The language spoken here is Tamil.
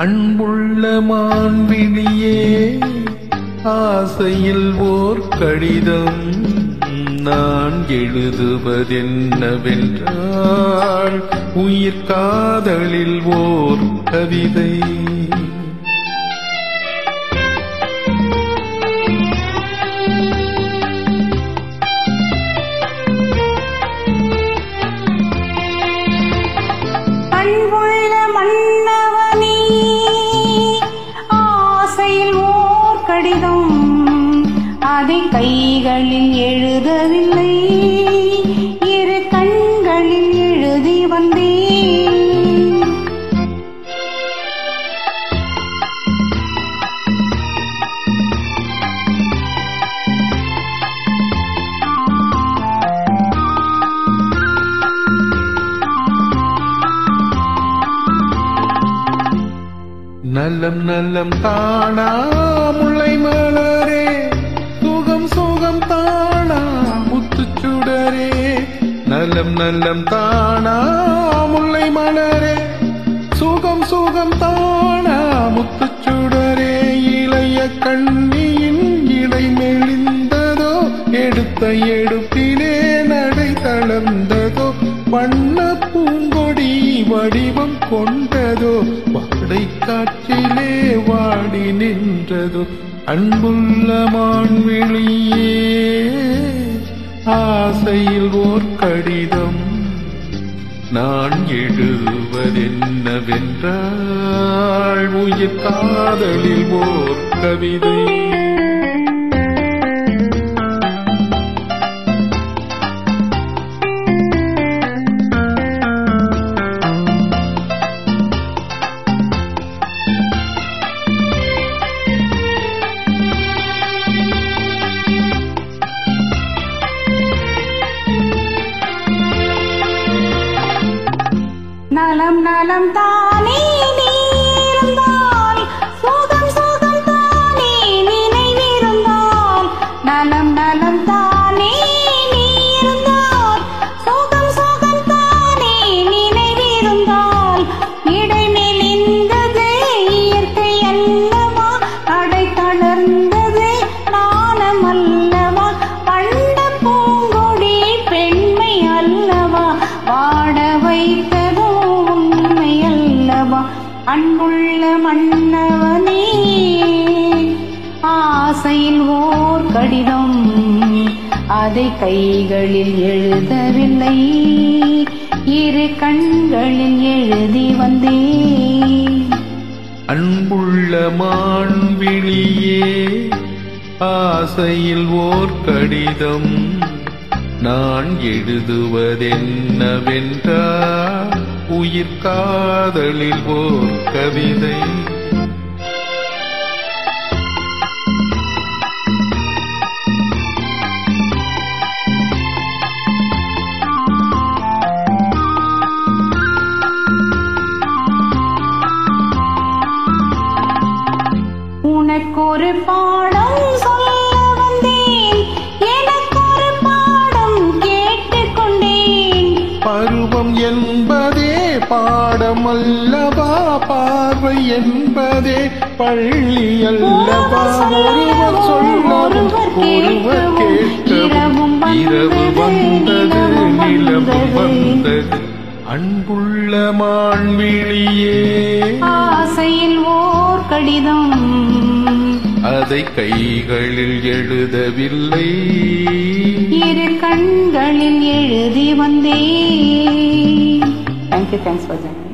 அன்புள்ள மான்விழியே, ஆசையில் ஓர் கடிதம் நான் எழுதுவதென்னவென்றால், உயிர் காதலில் ஓர் கவிதை. அன்புள்ள மன்னவனே, ஆசையில் ஓர் கடிதம் அதை கைகளில் எழுதவில்லை, இரு கண்களில் எழுதி வந்தேன். நலம் நலம் தானா முல்லை மலரே, சுகம் சுகம் தானா முத்துச்சுடரே. நலம் நலம் தானா முல்லை மலரே, சுகம் சுகம் தானா முத்துச்சுடரே. இளைய கண்ணியின் இடை மெலிந்ததோ, எடுத்த எடுப்பிலே நடை தளர்ந்ததோ. வண்ண பூங்கொடி வடிவம் கொண்டதோ, வாடை காற்றிலே வாடி நின்றதோ. அன்புள்ள மான்விழியே, ஆசையில் ஓர் கடிதம் நான் எழுதுவதென்னவென்றால், உயிர் காதலில் ஓர் கவிதை. நலம் நலம் தானே நீ இருந்தால், சுகம் சுகம் தானே நினைவிருந்தால். நலம் நலம் தானே நீ இருந்தால், சுகம் சுகம் தானே நினைவிருந்தால். இடை மெலிந்தது இயற்கை அல்லவா, நடை தளர்ந்தது நாணம் அல்லவா. பண்ட பூங்கொடி பெண்மை அல்லவா, வாட வைத்த அன்புள்ள மன்னவனே, ஆசையில் ஓர் கடிதம் அதை கைகளில் எழுதவில்லை, இரு கண்களில் எழுதி வந்தேன். அன்புள்ள மான்விழியே, ஆசையில் ஓர் கடிதம் நான் எழுதுவதென்னவென்றால், உயிர் காதலில் ஓர் கவிதை. உனக்கொரு பாடம் சொல்ல வந்தேன், எனக்கொரு பாடம் கேட்டுக்கொண்டேன். பருவம் என்பதே பாடம் அல்லவா, பார்வை என்பதே பள்ளி அல்லவா. ஒருவர் சொல்லவும் ஒருவர் கேட்கவும், இரவு வந்தது நிலவும் வந்தது. அன்புள்ள மான்விழியே, ஆசையில் ஓர் கடிதம் அதை கைகளில் எழுதவில்லை, இரு கண்களில் எழுதி வந்தேன். Thank you. Thanks for joining.